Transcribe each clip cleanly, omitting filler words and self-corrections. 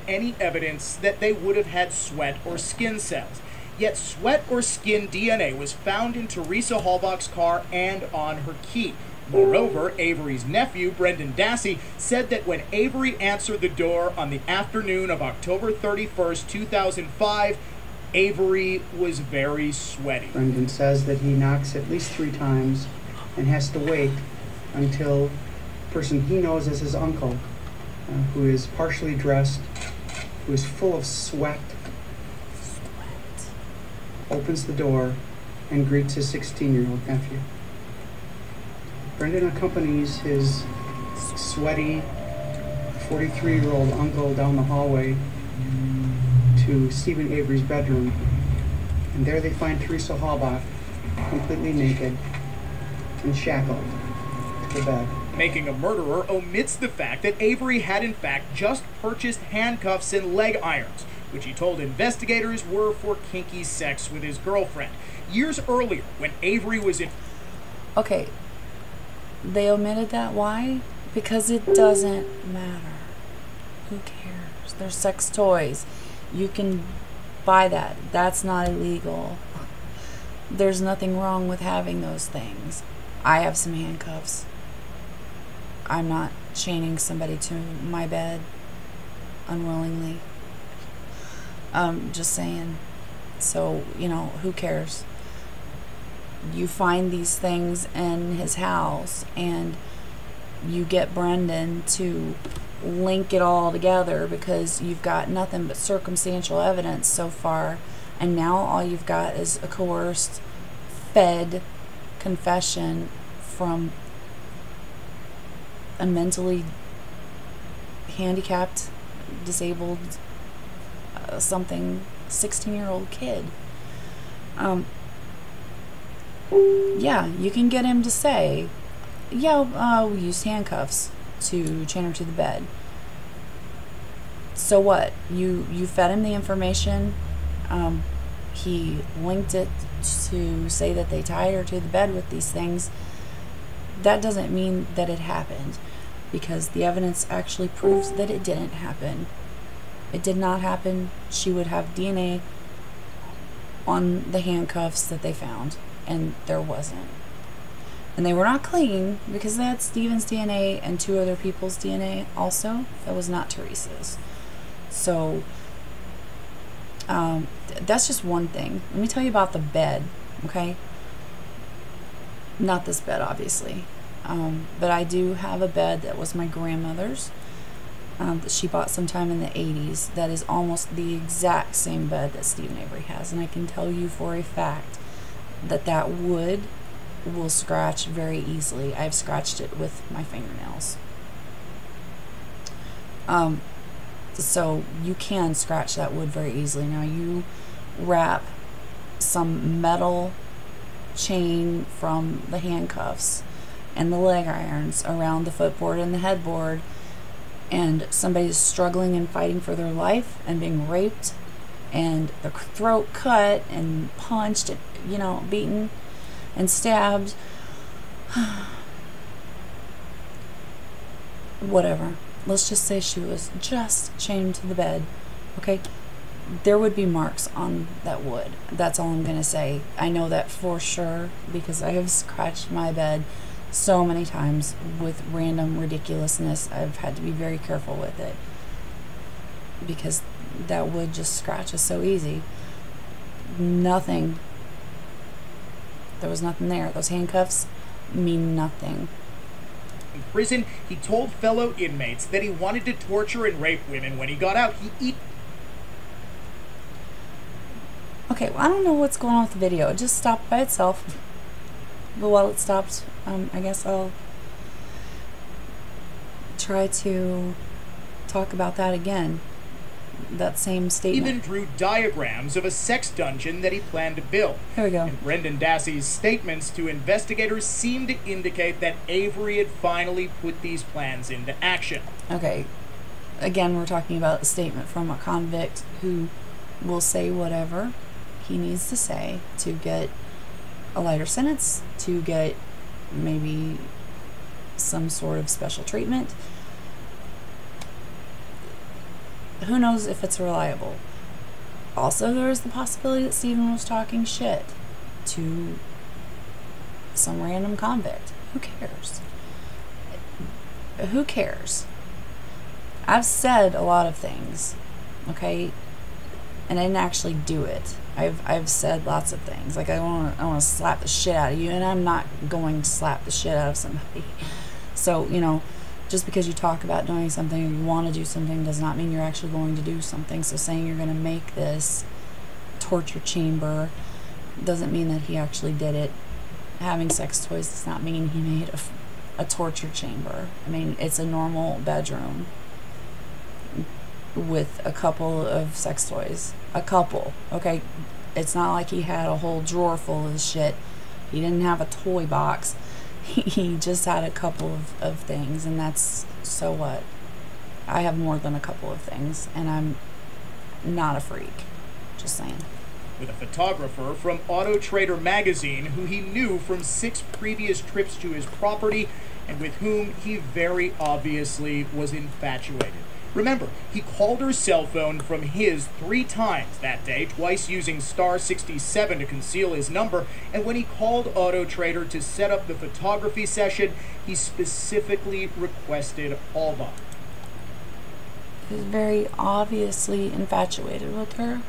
any evidence that they would have had sweat or skin cells. Yet sweat or skin DNA was found in Teresa Halbach's car and on her key. Moreover, Avery's nephew, Brendan Dassey, said that when Avery answered the door on the afternoon of October 31st, 2005, Avery was very sweaty. Brendan says that he knocks at least 3 times and has to wait until the person he knows as his uncle, who is partially dressed, who is full of sweat, opens the door and greets his 16-year-old nephew. Brendan accompanies his sweaty 43-year-old uncle down the hallway to Stephen Avery's bedroom, and there they find Teresa Halbach completely naked and shackled to the bed. Making a Murderer omits the fact that Avery had in fact just purchased handcuffs and leg irons, which he told investigators were for kinky sex with his girlfriend. Years earlier, when Avery was in... Okay, they omitted that. Why? Because it doesn't matter. Who cares? They're sex toys. You can buy that. That's not illegal. There's nothing wrong with having those things. I have some handcuffs. I'm not chaining somebody to my bed unwillingly. Just saying. So, you know, who cares? You find these things in his house and you get Brendan to link it all together because you've got nothing but circumstantial evidence so far, and now all you've got is a coerced, fed confession from a mentally handicapped, disabled, something 16-year-old kid. Yeah, you can get him to say, yeah, we used handcuffs to chain her to the bed. So what? You fed him the information. He linked it to say that they tied her to the bed with these things. That doesn't mean that it happened, because the evidence actually proves that it didn't happen. It did not happen. She would have DNA on the handcuffs that they found, and there wasn't. And they were not clean because they had Stephen's DNA and 2 other people's DNA also. That was not Teresa's. So that's just one thing. Let me tell you about the bed, okay? Not this bed, obviously. But I do have a bed that was my grandmother's, that she bought sometime in the 80s. That is almost the exact same bed that Stephen Avery has. And I can tell you for a fact that that wood will scratch very easily. I've scratched it with my fingernails. So you can scratch that wood very easily. Now you wrap some metal chain from the handcuffs and the leg irons around the footboard and the headboard, and somebody's struggling and fighting for their life and being raped and their throat cut and punched and, you know, beaten and stabbed. Whatever. Let's just say she was just chained to the bed. Okay? There would be marks on that wood. That's all I'm going to say. I know that for sure because I have scratched my bed so many times with random ridiculousness. I've had to be very careful with it because that wood just scratches so easy. Nothing. There was nothing there. Those handcuffs mean nothing. In prison, he told fellow inmates that he wanted to torture and rape women. When he got out, Okay, well, I don't know what's going on with the video. It just stopped by itself. But while it stopped, I guess I'll try to talk about that again. That same statement. Even drew diagrams of a sex dungeon that he planned to build. Here we go. And Brendan Dassey's statements to investigators seemed to indicate that Avery had finally put these plans into action. Okay, again, we're talking about a statement from a convict who will say whatever he needs to say to get a lighter sentence, to get maybe some sort of special treatment. who knows if it's reliable. Also, there is the possibility that Stephen was talking shit to some random convict. Who cares? Who cares? I've said a lot of things, okay, and I didn't actually do it. I've said lots of things. Like, I want to slap the shit out of you, and I'm not going to slap the shit out of somebody. So, you know, just because you talk about doing something or you want to do something does not mean you're actually going to do something. So saying you're going to make this torture chamber doesn't mean that he actually did it. Having sex toys does not mean he made a torture chamber. I mean, it's a normal bedroom with a couple of sex toys. A couple, okay? It's not like he had a whole drawer full of shit. He didn't have a toy box. He just had a couple of things, and that's, so what? I have more than a couple of things, and I'm not a freak. Just saying. With a photographer from Auto Trader magazine who he knew from 6 previous trips to his property and with whom he very obviously was infatuated. Remember, he called her cell phone from his 3 times that day, twice using *67 to conceal his number, and when he called Auto Trader to set up the photography session, he specifically requested Halbach. He was very obviously infatuated with her.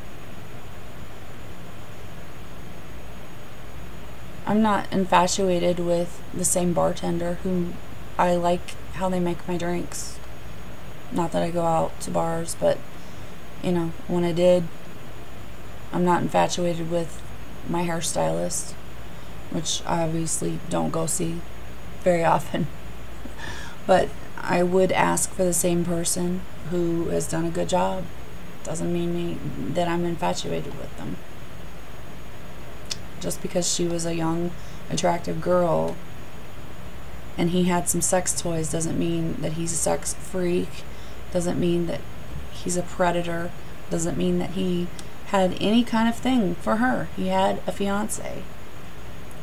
I'm not infatuated with the same bartender whom I like how they make my drinks. Not that I go out to bars, but, you know, when I did, I'm not infatuated with my hairstylist, which I obviously don't go see very often. But I would ask for the same person who has done a good job. Doesn't mean that I'm infatuated with them. Just because she was a young, attractive girl and he had some sex toys doesn't mean that he's a sex freak. Doesn't mean that he's a predator. Doesn't mean that he had any kind of thing for her. He had a fiance.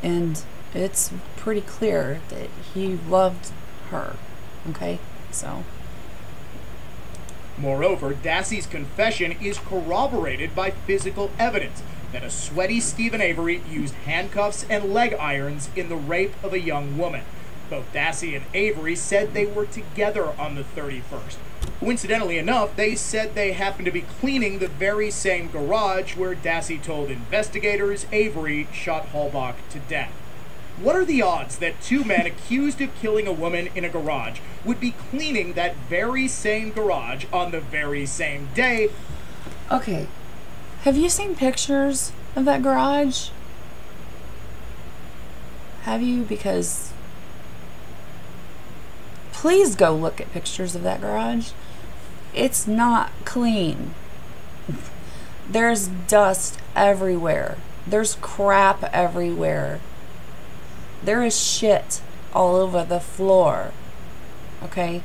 And it's pretty clear that he loved her. Okay? So. Moreover, Dassey's confession is corroborated by physical evidence that a sweaty Stephen Avery used handcuffs and leg irons in the rape of a young woman. Both Dassey and Avery said they were together on the 31st. Coincidentally enough, they said they happened to be cleaning the very same garage where Dassey told investigators Avery shot Halbach to death. What are the odds that 2 men accused of killing a woman in a garage would be cleaning that very same garage on the very same day? Okay. Have you seen pictures of that garage? Have you? Because please go look at pictures of that garage. It's not clean. There's dust everywhere. There's crap everywhere. There is shit all over the floor. Okay?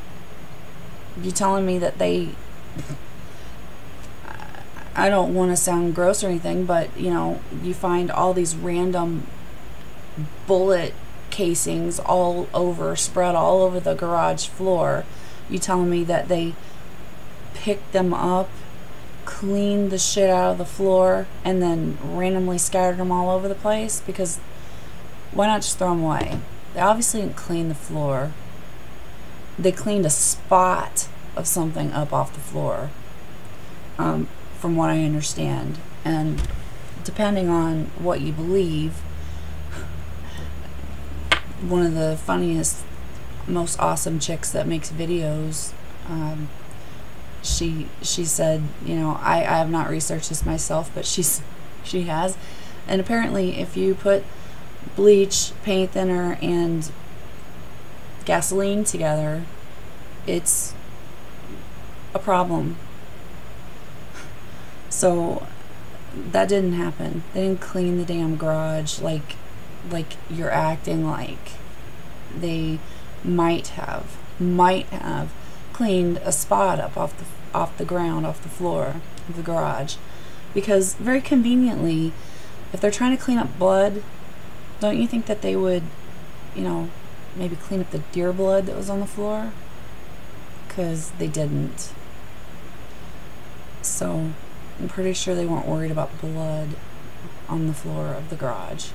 You telling me that they... I don't want to sound gross or anything, but, you know, you find all these random bullet casings all over, spread all over the garage floor. You telling me that they picked them up, cleaned the shit out of the floor, and then randomly scattered them all over the place? Because why not just throw them away? They obviously didn't clean the floor. They cleaned a spot of something up off the floor, from what I understand. And depending on what you believe, one of the funniest, most awesome chicks that makes videos, she said, you know, I have not researched this myself, but she has, and apparently if you put bleach, paint thinner, and gasoline together, it's a problem. So that didn't happen. They didn't clean the damn garage like you're acting like. They might have cleaned a spot up off the ground, off the floor of the garage, because very conveniently, if they're trying to clean up blood, don't you think that they would, you know, maybe clean up the deer blood that was on the floor? Because they didn't. So I'm pretty sure they weren't worried about blood on the floor of the garage.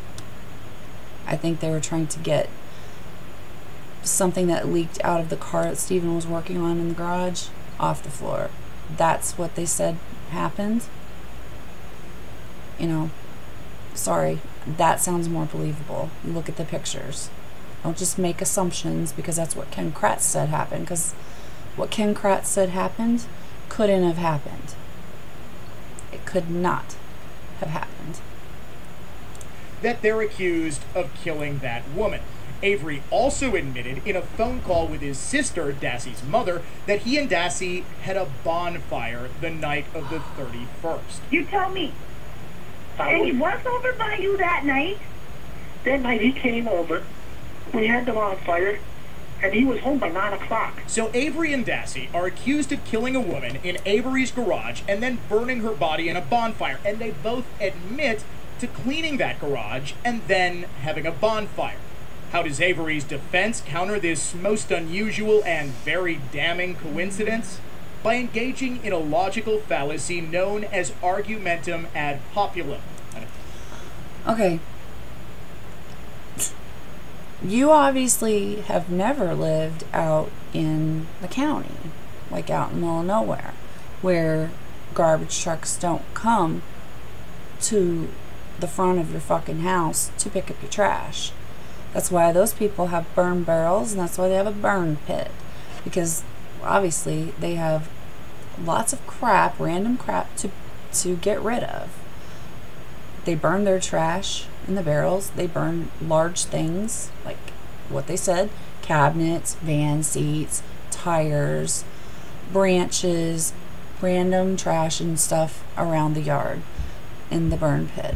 I think they were trying to get something that leaked out of the car that Stephen was working on in the garage off the floor. That's what they said happened. You know, sorry, that sounds more believable. Look at the pictures. Don't just make assumptions because that's what Ken Kratz said happened, because what Ken Kratz said happened couldn't have happened. It could not have happened. That they're accused of killing that woman. Avery also admitted in a phone call with his sister, Dassey's mother, that he and Dassey had a bonfire the night of the 31st. You tell me. And he was over by you that night? That night he came over. We had the bonfire, and he was home by 9 o'clock. So Avery and Dassey are accused of killing a woman in Avery's garage and then burning her body in a bonfire. And they both admit to cleaning that garage and then having a bonfire. How does Avery's defense counter this most unusual and very damning coincidence? By engaging in a logical fallacy known as argumentum ad populum. Okay. You obviously have never lived out in the county, like out in the middle of nowhere, where garbage trucks don't come to the front of your fucking house to pick up your trash. That's why those people have burn barrels, and that's why they have a burn pit, because obviously they have lots of crap, random crap to get rid of. They burn their trash in the barrels. They burn large things, like what they said, cabinets, van seats, tires, branches, random trash and stuff around the yard in the burn pit.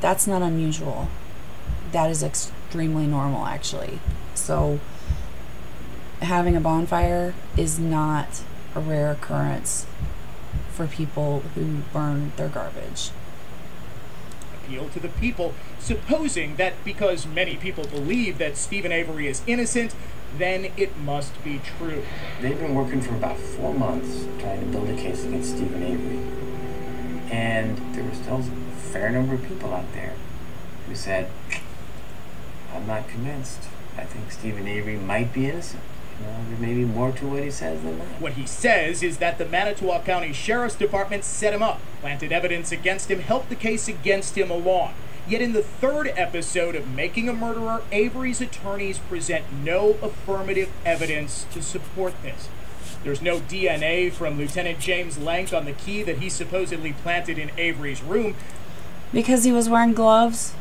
That's not unusual. That is extremely normal, actually. So having a bonfire is not a rare occurrence for people who burn their garbage. Appeal to the people, supposing that because many people believe that Stephen Avery is innocent, then it must be true. They've been working for about 4 months trying to build a case against Stephen Avery. And there were still a fair number of people out there who said, I'm not convinced. I think Stephen Avery might be innocent. You know, there may be more to what he says than that. What he says is that the Manitowoc County Sheriff's Department set him up, planted evidence against him, helped the case against him along. Yet in the third episode of Making a Murderer, Avery's attorneys present no affirmative evidence to support this. There's no DNA from Lieutenant James Lank on the key that he supposedly planted in Avery's room. Because he was wearing gloves?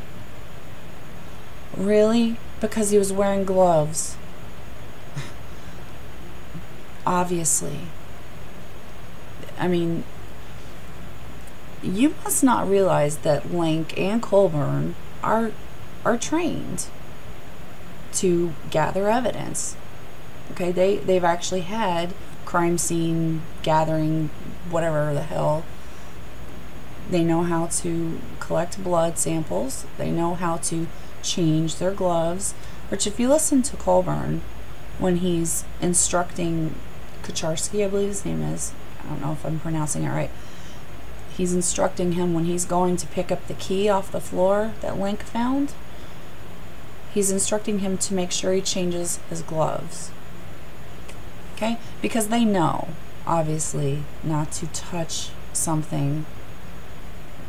Really? Because he was wearing gloves? Obviously. I mean, you must not realize that Lank and Colburn are trained to gather evidence. Okay, they've actually had crime scene gathering, whatever the hell. They know how to collect blood samples. They know how to change their gloves. Which, if you listen to Colburn when he's instructing Kucharski, I believe his name is, I don't know if I'm pronouncing it right, he's instructing him when he's going to pick up the key off the floor that Link found. He's instructing him to make sure he changes his gloves. Okay? Because they know, obviously, not to touch something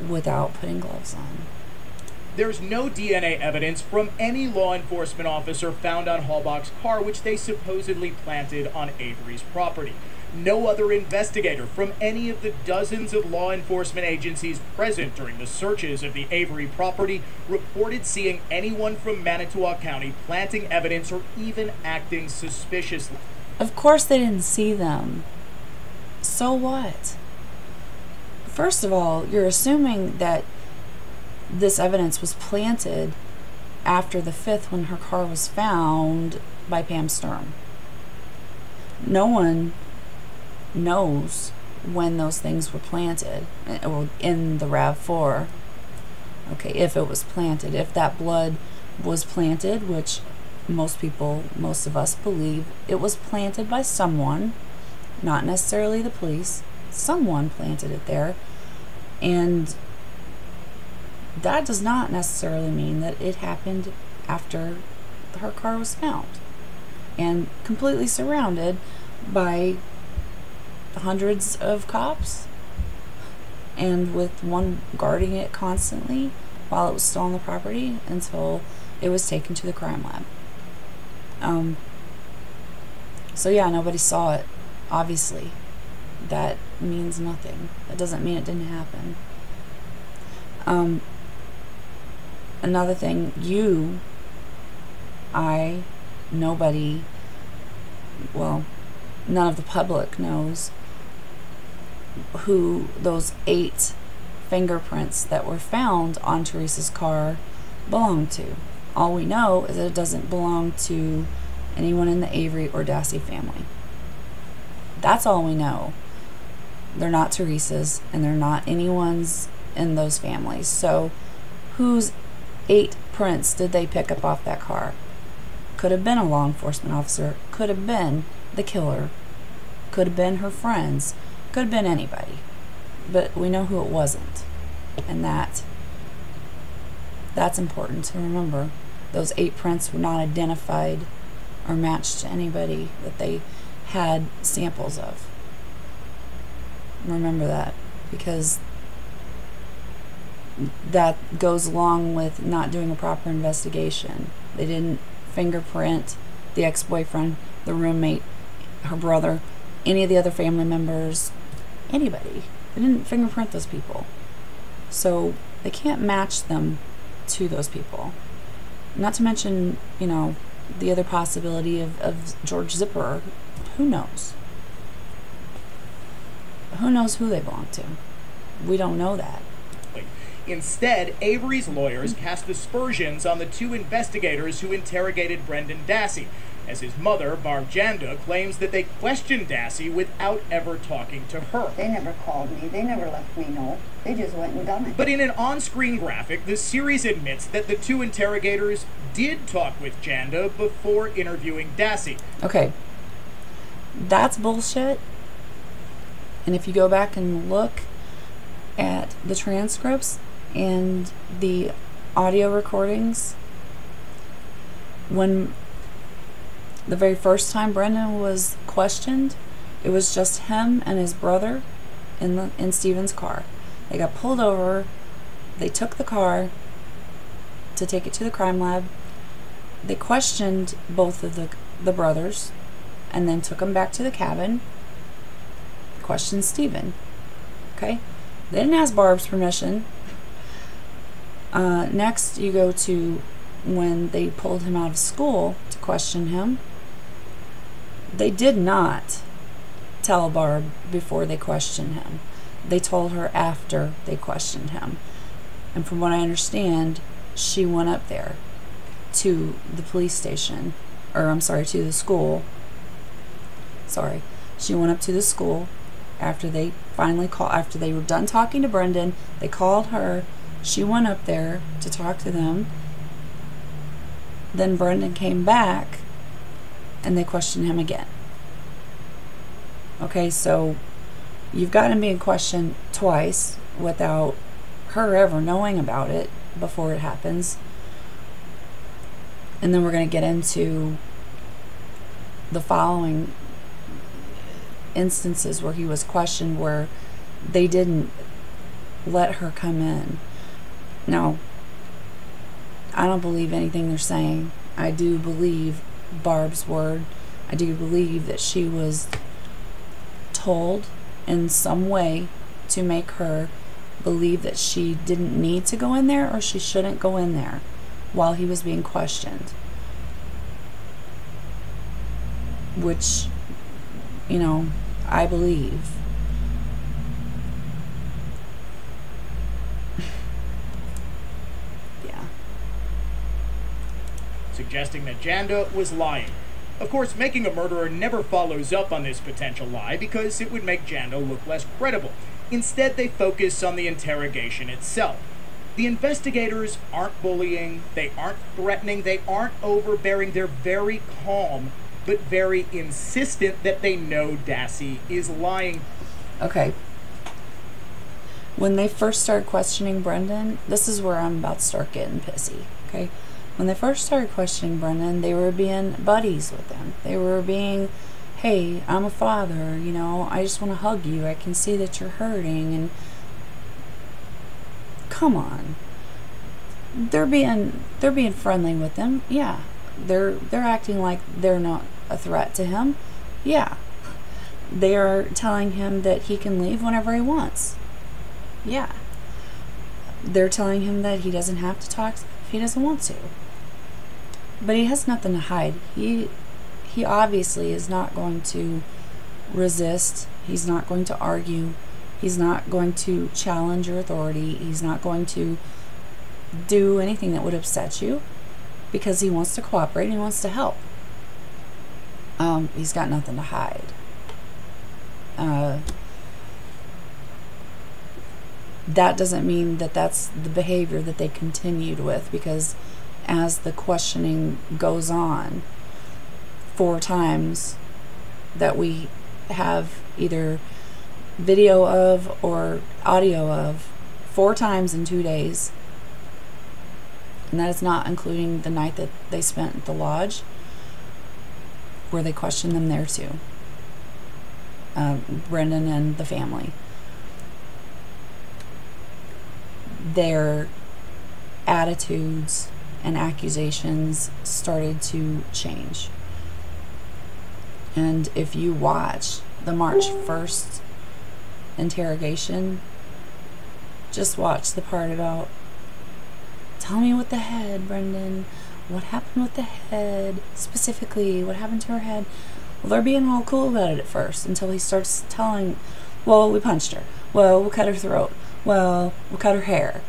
without putting gloves on. There's no DNA evidence from any law enforcement officer found on Halbach's car, which they supposedly planted on Avery's property. No other investigator from any of the dozens of law enforcement agencies present during the searches of the Avery property reported seeing anyone from Manitowoc County planting evidence or even acting suspiciously. Of course they didn't see them. So what? First of all, you're assuming that this evidence was planted after the 5th when her car was found by Pam Sturm. No one knows when those things were planted, or in the RAV4. Okay, if it was planted. If that blood was planted, which most of us believe it was planted by someone, not necessarily the police, someone planted it there, and that does not necessarily mean that it happened after her car was found and completely surrounded by hundreds of cops and with one guarding it constantly while it was still on the property until it was taken to the crime lab. So yeah, nobody saw it, obviously. That means nothing. That doesn't mean it didn't happen. Another thing, nobody, well, none of the public knows who those 8 fingerprints that were found on Teresa's car belong to. All we know is that it doesn't belong to anyone in the Avery or Dassey family. That's all we know. They're not Teresa's, and they're not anyone's in those families. So whose 8 prints did they pick up off that car? Could have been a law enforcement officer, could have been the killer, could have been her friends, could have been anybody. But we know who it wasn't. And that's important to remember. Those 8 prints were not identified or matched to anybody that they had samples of. Remember that, because that goes along with not doing a proper investigation. They didn't fingerprint the ex-boyfriend, the roommate, her brother, any of the other family members, anybody. They didn't fingerprint those people. So they can't match them to those people. Not to mention, the other possibility of George Zipper. Who knows? Who knows who they belong to? We don't know that. Instead, Avery's lawyers cast aspersions on the 2 investigators who interrogated Brendan Dassey, as his mother, Barb Janda, claims that they questioned Dassey without ever talking to her. They never called me. They never let me know. They just went and done it. But in an on-screen graphic, the series admits that the 2 interrogators did talk with Janda before interviewing Dassey. Okay. That's bullshit. And if you go back and look at the transcripts and the audio recordings, when the very first time Brendan was questioned, it was just him and his brother in Stephen's car. They got pulled over. They took the car to take it to the crime lab. They questioned both of the brothers and then took them back to the cabin. Questioned Stephen. Okay? They didn't ask Barb's permission. Next, you go to when they pulled him out of school to question him. They did not tell Barb before they questioned him. They told her after they questioned him. And from what I understand, she went up there to the police station, or I'm sorry, to the school. Sorry. She went up to the school after they finally called, after they were done talking to Brendan. They called her. She went up there to talk to them. Then Brendan came back and they questioned him again. Okay, so you've got him being questioned twice without her ever knowing about it before it happens. And then we're going to get into the following instances where he was questioned where they didn't let her come in. Now, I don't believe anything they're saying. I do believe Barb's word. I do believe that she was told in some way to make her believe that she didn't need to go in there or she shouldn't go in there while he was being questioned. Which, I believe. Yeah. Suggesting that Janda was lying. Of course, making a murderer never follows up on this potential lie because it would make Janda look less credible. Instead, they focus on the interrogation itself. The investigators aren't bullying, they aren't threatening, they aren't overbearing, they're very calm, but very insistent that they know Dassey is lying. Okay, When they first started questioning Brendan, this is where I'm about to start getting pissy, okay? When they first started questioning Brendan, they were being buddies with him. They were being, hey, I'm a father, you know, I just want to hug you. I can see that you're hurting. And come on. They're being friendly with him. Yeah. They're acting like they're not a threat to him. Yeah. They are telling him that he can leave whenever he wants. Yeah. They're telling him that he doesn't have to talk if he doesn't want to. But he has nothing to hide. He obviously is not going to resist. He's not going to argue. He's not going to challenge your authority. He's not going to do anything that would upset you, because he wants to cooperate and he wants to help. He's got nothing to hide. That doesn't mean that that's the behavior that they continued with, because as the questioning goes on, 4 times that we have either video of or audio of, 4 times in 2 days, and that is not including the night that they spent at the lodge, where they questioned them there too, Brendan and the family. Their attitudes and accusations started to change. And if you watch the March 1st interrogation, just watch the part about, tell me with the head, Brendan. What happened with the head? Specifically, what happened to her head? Well, they're being all cool about it at first, until he starts telling, well, we punched her. Well, we'll cut her throat. Well, we'll cut her hair.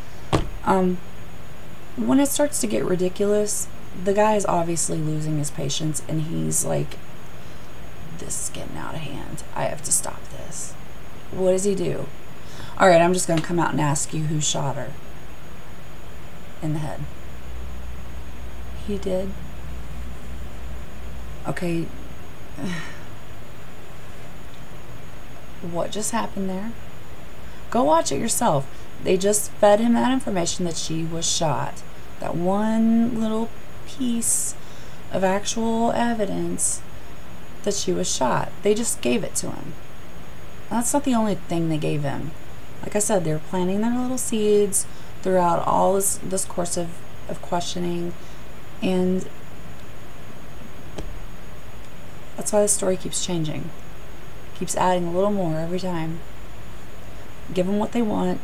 When it starts to get ridiculous, the guy is obviously losing his patience, and he's like, this is getting out of hand. I have to stop this. What does he do? All right, I'm just going to come out and ask you who shot her in the head. He did. Okay. What just happened there? Go watch it yourself. They just fed him that information that she was shot. That one little piece of actual evidence that she was shot. They just gave it to him. That's not the only thing they gave him. Like I said, they were planting their little seeds throughout all this course of questioning, and that's why the story keeps changing. Keeps adding a little more every time. Give them what they want.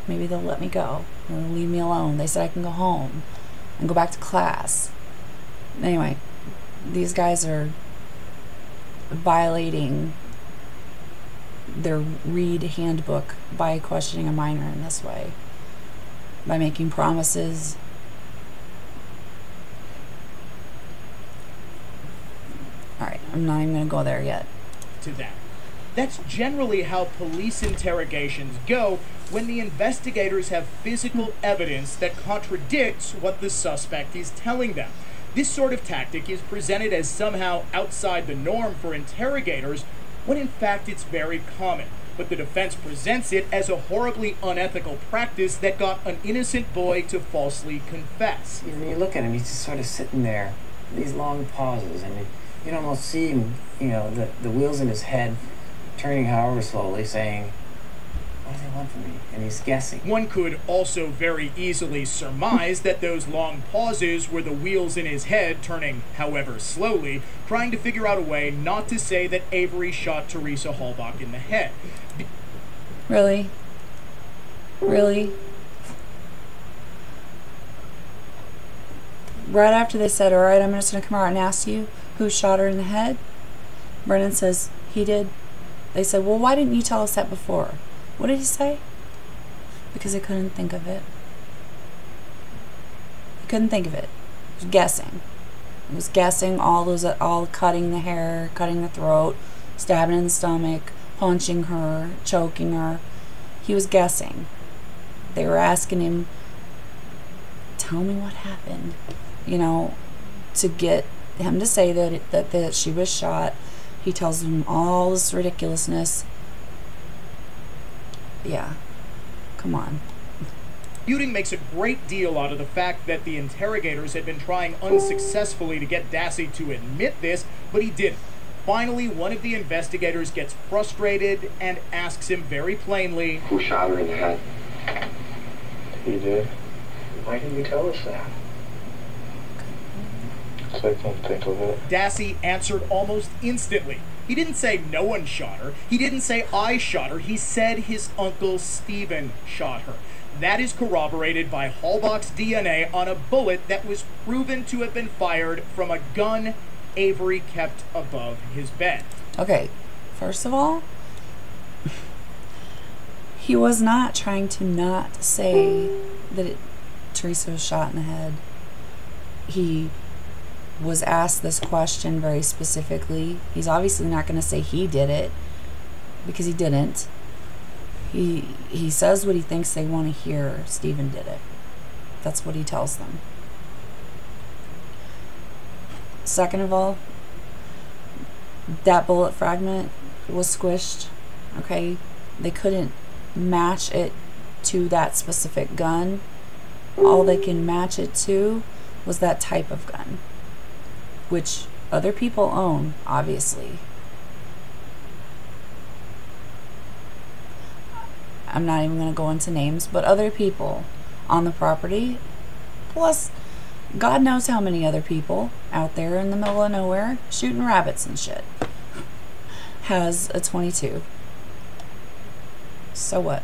Maybe they'll let me go, or leave me alone. They said I can go home and go back to class. Anyway, these guys are violating their Reed handbook by questioning a minor in this way, by making promises. Alright, I'm not even going to go there yet. To that. That's generally how police interrogations go when the investigators have physical evidence that contradicts what the suspect is telling them. This sort of tactic is presented as somehow outside the norm for interrogators, when in fact it's very common. But the defense presents it as a horribly unethical practice that got an innocent boy to falsely confess. When you look at him, he's just sort of sitting there, these long pauses, and you can almost see him, you know, the wheels in his head turning however slowly, saying, what do they want from me? And he's guessing. One could also very easily surmise that those long pauses were the wheels in his head turning however slowly, trying to figure out a way not to say that Avery shot Teresa Halbach in the head. Really? Really? Right after they said, alright, I'm just going to come out and ask you who shot her in the head, Brennan says, he did. They said, well, why didn't you tell us that before? What did he say? Because I couldn't think of it. He couldn't think of it. He was guessing. He was guessing all cutting the hair, cutting the throat, stabbing in the stomach, punching her, choking her. He was guessing. They were asking him, tell me what happened, you know, to get him to say that she was shot. He tells them all this ridiculousness. Yeah. Come on. Rebutting makes a great deal out of the fact that the interrogators had been trying unsuccessfully to get Dassey to admit this, but he didn't. Finally, one of the investigators gets frustrated and asks him very plainly, "Who shot her in the head?" He did. Why didn't you tell us that? So I can't think of it. Dassey answered almost instantly. He didn't say no one shot her. He didn't say I shot her. He said his uncle Stephen shot her. That is corroborated by Halbach's DNA on a bullet that was proven to have been fired from a gun Avery kept above his bed. Okay, first of all, he was not trying to not say that Teresa was shot in the head. He was asked this question very specifically. He's obviously not going to say he did it, because he didn't. He says what he thinks they want to hear. Stephen did it. That's what he tells them. Second of all, that bullet fragment was squished. Okay? They couldn't match it to that specific gun. All they can match it to was that type of gun, which other people own, obviously. I'm not even going to go into names, but other people on the property, plus God knows how many other people out there in the middle of nowhere shooting rabbits and shit, has a .22. So what?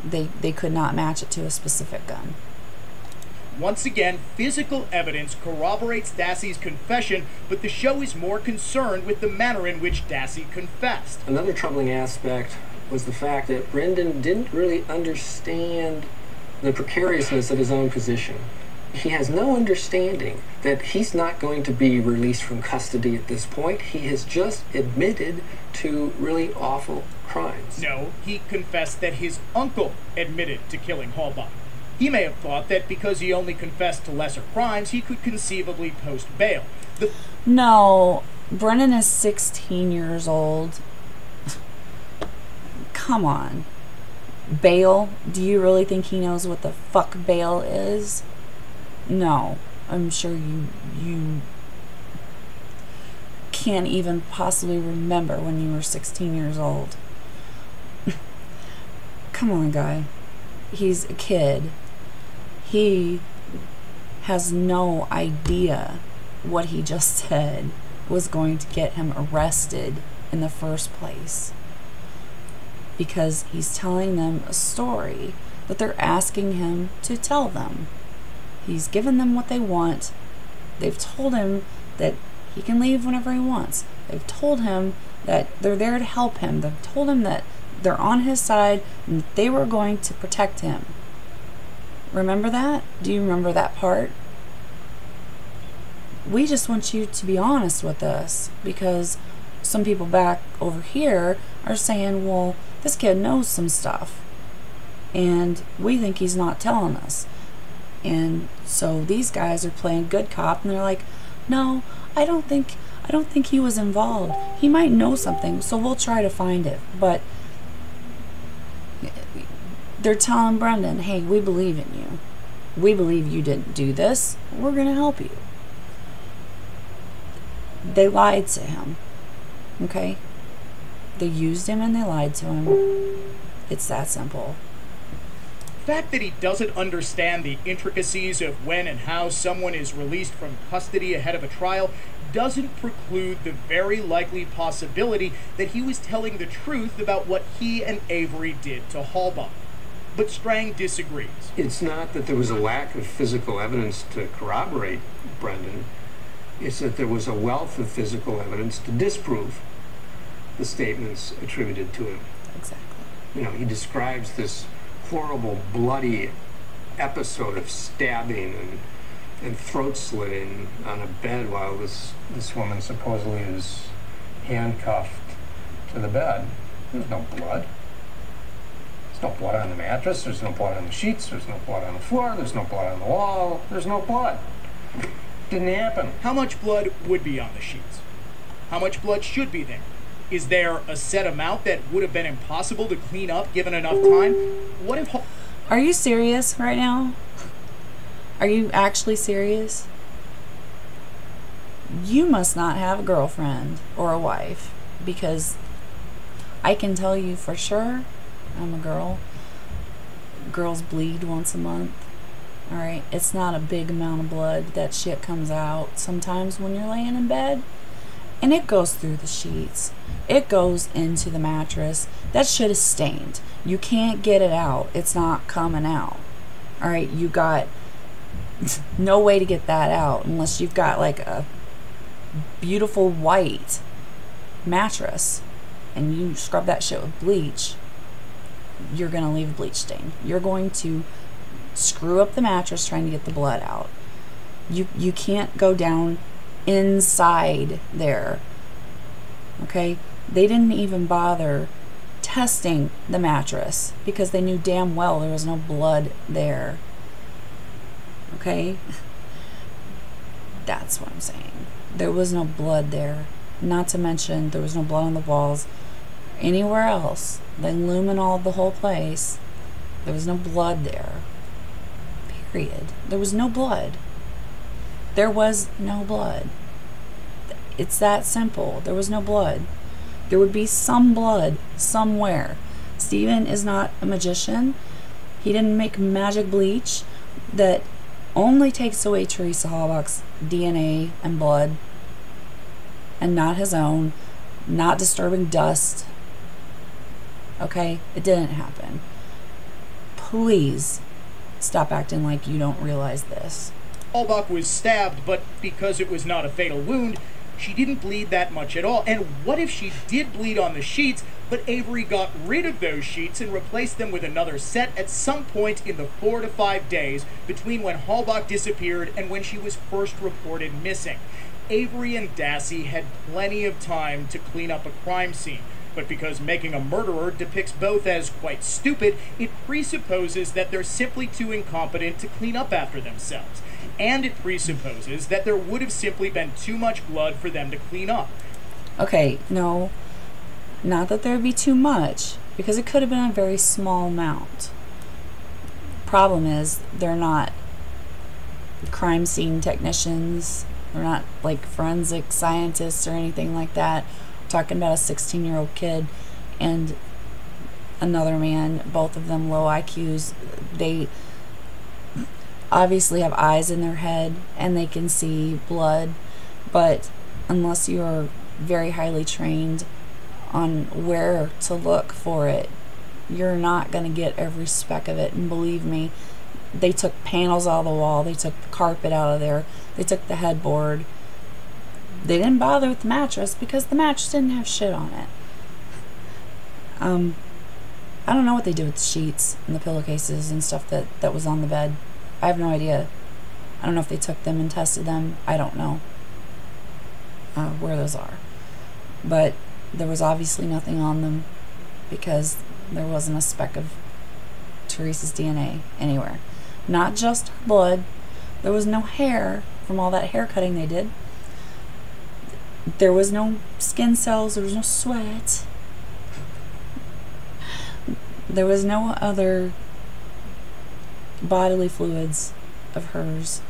They could not match it to a specific gun. Once again, physical evidence corroborates Dassey's confession, but the show is more concerned with the manner in which Dassey confessed. Another troubling aspect was the fact that Brendan didn't really understand the precariousness of his own position. He has no understanding that he's not going to be released from custody at this point. He has just admitted to really awful crimes. No, he confessed that his uncle admitted to killing Halbach. He may have thought that because he only confessed to lesser crimes, he could conceivably post bail. No, Brendan is 16 years old. Come on. Bail? Do you really think he knows what the fuck bail is? No. I'm sure you can't even possibly remember when you were 16 years old. Come on, guy. He's a kid. He has no idea what he just said was going to get him arrested in the first place, because he's telling them a story that they're asking him to tell them. He's given them what they want. They've told him that he can leave whenever he wants. They've told him that they're there to help him. They've told him that they're on his side and that they were going to protect him. Remember that? Do you remember that part? We just want you to be honest with us, because some people back over here are saying, well, this kid knows some stuff and we think he's not telling us. And so these guys are playing good cop, and they're like, no, I don't think he was involved. He might know something, so we'll try to find it. But they're telling Brendan, hey, we believe in you. We believe you didn't do this. We're going to help you. They lied to him. Okay? They used him and they lied to him. It's that simple. The fact that he doesn't understand the intricacies of when and how someone is released from custody ahead of a trial doesn't preclude the very likely possibility that he was telling the truth about what he and Avery did to Halbach. But Strang disagrees. It's not that there was a lack of physical evidence to corroborate Brendan. It's that there was a wealth of physical evidence to disprove the statements attributed to him. Exactly. You know, he describes this horrible, bloody episode of stabbing and throat slitting on a bed while this woman supposedly is handcuffed to the bed. There's no blood. There's no blood on the mattress. There's no blood on the sheets. There's no blood on the floor. There's no blood on the wall. There's no blood. Didn't happen. How much blood would be on the sheets? How much blood should be there? Is there a set amount that would have been impossible to clean up given enough time? What if... Are you serious right now? Are you actually serious? You must not have a girlfriend or a wife, because I can tell you for sure, I'm a girl. Girls bleed once a month. Alright, it's not a big amount of blood. That shit comes out sometimes when you're laying in bed, and it goes through the sheets. It goes into the mattress. That shit is stained. You can't get it out. It's not coming out. Alright, you got no way to get that out unless you've got like a beautiful white mattress and you scrub that shit with bleach. You're gonna leave a bleach stain. You're going to screw up the mattress trying to get the blood out. You can't go down inside there. Okay? They didn't even bother testing the mattress because they knew damn well there was no blood there. Okay? That's what I'm saying. There was no blood there. Not to mention there was no blood on the walls. Anywhere else, the luminol, the whole place, there was no blood there. Period. There was no blood. There was no blood. It's that simple. There was no blood. There would be some blood somewhere. Steven is not a magician. He didn't make magic bleach that only takes away Teresa Halbach's DNA and blood and not his own, not disturbing dust. Okay? It didn't happen. Please stop acting like you don't realize this. Halbach was stabbed, but because it was not a fatal wound, she didn't bleed that much at all. And what if she did bleed on the sheets, but Avery got rid of those sheets and replaced them with another set at some point in the 4 to 5 days between when Halbach disappeared and when she was first reported missing? Avery and Dassey had plenty of time to clean up a crime scene. But because making a murderer depicts both as quite stupid, it presupposes that they're simply too incompetent to clean up after themselves. And it presupposes that there would have simply been too much blood for them to clean up. Okay, no. Not that there would be too much, because it could have been a very small amount. Problem is, they're not crime scene technicians. They're not like forensic scientists or anything like that. We're talking about a 16-year-old kid and another man, both of them low IQs. They obviously have eyes in their head and they can see blood, but unless you're very highly trained on where to look for it, you're not going to get every speck of it. And believe me, they took panels out of the wall, they took the carpet out of there, they took the headboard. They didn't bother with the mattress because the mattress didn't have shit on it. I don't know what they did with the sheets and the pillowcases and stuff that was on the bed. I have no idea. I don't know if they took them and tested them. I don't know where those are. But there was obviously nothing on them because there wasn't a speck of Teresa's DNA anywhere. Not just her blood. There was no hair from all that hair cutting they did. There was no skin cells. There was no sweat. There was no other bodily fluids of hers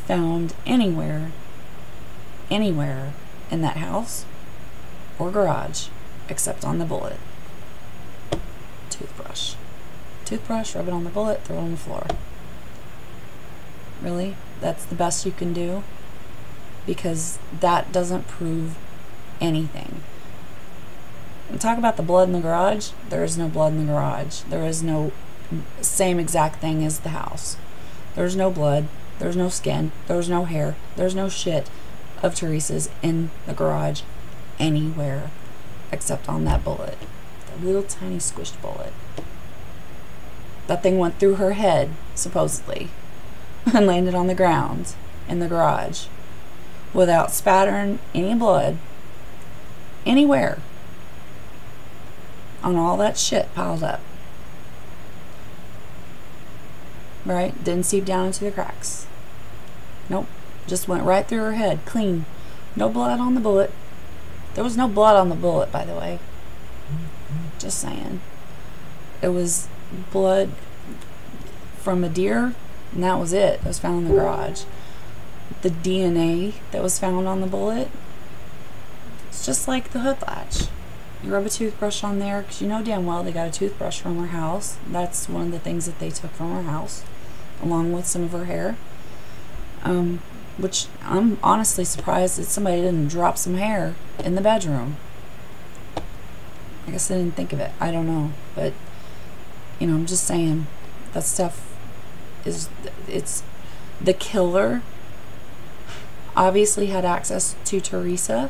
found anywhere in that house or garage except on the bullet. Toothbrush, rub it on the bullet, throw it on the floor. Really? That's the best you can do? Because that doesn't prove anything. And talk about the blood in the garage. There is no blood in the garage. There is no same exact thing as the house. There's no blood. There's no skin. There's no hair. There's no shit of Teresa's in the garage anywhere except on that bullet. That little tiny squished bullet. That thing went through her head, supposedly, and landed on the ground in the garage without spattering any blood anywhere on all that shit piled up. Right? Didn't seep down into the cracks. Nope. Just went right through her head, clean. No blood on the bullet. There was no blood on the bullet, by the way. Just saying. It was blood from a deer, and that was it. It was found in the garage. The DNA that was found on the bullet, it's just like the hood latch. You rub a toothbrush on there, because you know damn well they got a toothbrush from her house. That's one of the things that they took from her house, along with some of her hair. Which I'm honestly surprised that somebody didn't drop some hair in the bedroom. I guess I didn't think of it. I don't know. But, you know, I'm just saying, that stuff is, it's, the killer obviously had access to Teresa.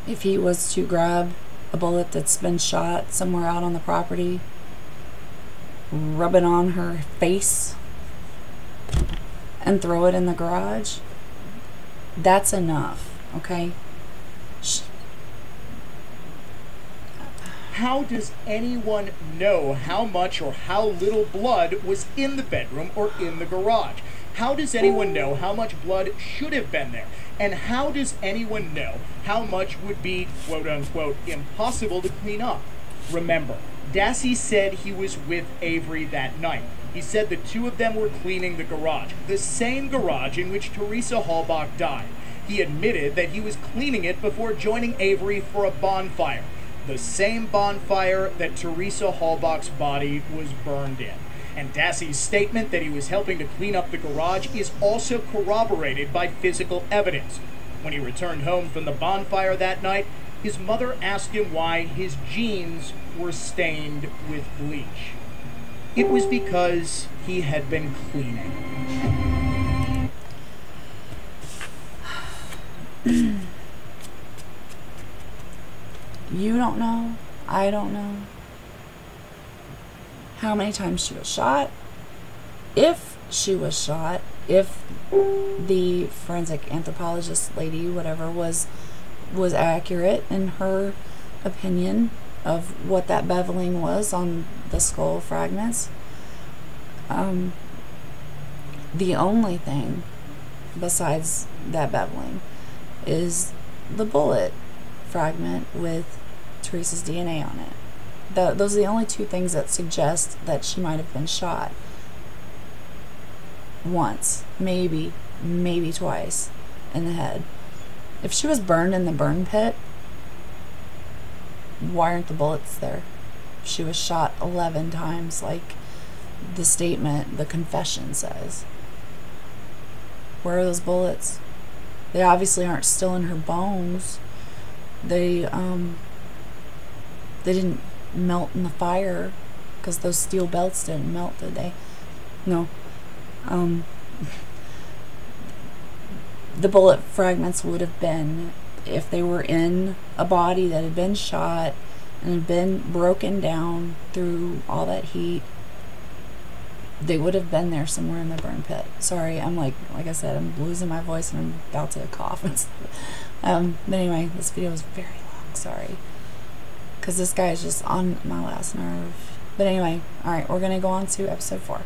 If he was to grab a bullet that's been shot somewhere out on the property, rub it on her face, and throw it in the garage, that's enough, okay? How does anyone know how much or how little blood was in the bedroom or in the garage? How does anyone know how much blood should have been there? And how does anyone know how much would be, quote-unquote, impossible to clean up? Remember, Dassey said he was with Avery that night. He said the two of them were cleaning the garage, the same garage in which Teresa Halbach died. He admitted that he was cleaning it before joining Avery for a bonfire, the same bonfire that Teresa Halbach's body was burned in. And Dassey's statement that he was helping to clean up the garage is also corroborated by physical evidence. When he returned home from the bonfire that night, his mother asked him why his jeans were stained with bleach. It was because he had been cleaning. You don't know. I don't know how many times she was shot. If she was shot, if the forensic anthropologist lady, whatever, was accurate in her opinion of what that beveling was on the skull fragments. The only thing besides that beveling is the bullet fragment with Teresa's DNA on it. Those are the only two things that suggest that she might have been shot once, maybe twice in the head. If she was burned in the burn pit, why aren't the bullets there? If she was shot 11 times like the statement, the confession says, where are those bullets? They obviously aren't still in her bones. They didn't melt in the fire, because those steel belts didn't melt, did they? No. The bullet fragments would have been, if they were in a body that had been shot and had been broken down through all that heat, they would have been there somewhere in the burn pit. Sorry, I'm like I said, I'm losing my voice and I'm about to cough and stuff. But anyway, this video is very long, sorry. Because this guy is just on my last nerve. But anyway, alright, we're going to go on to episode 4.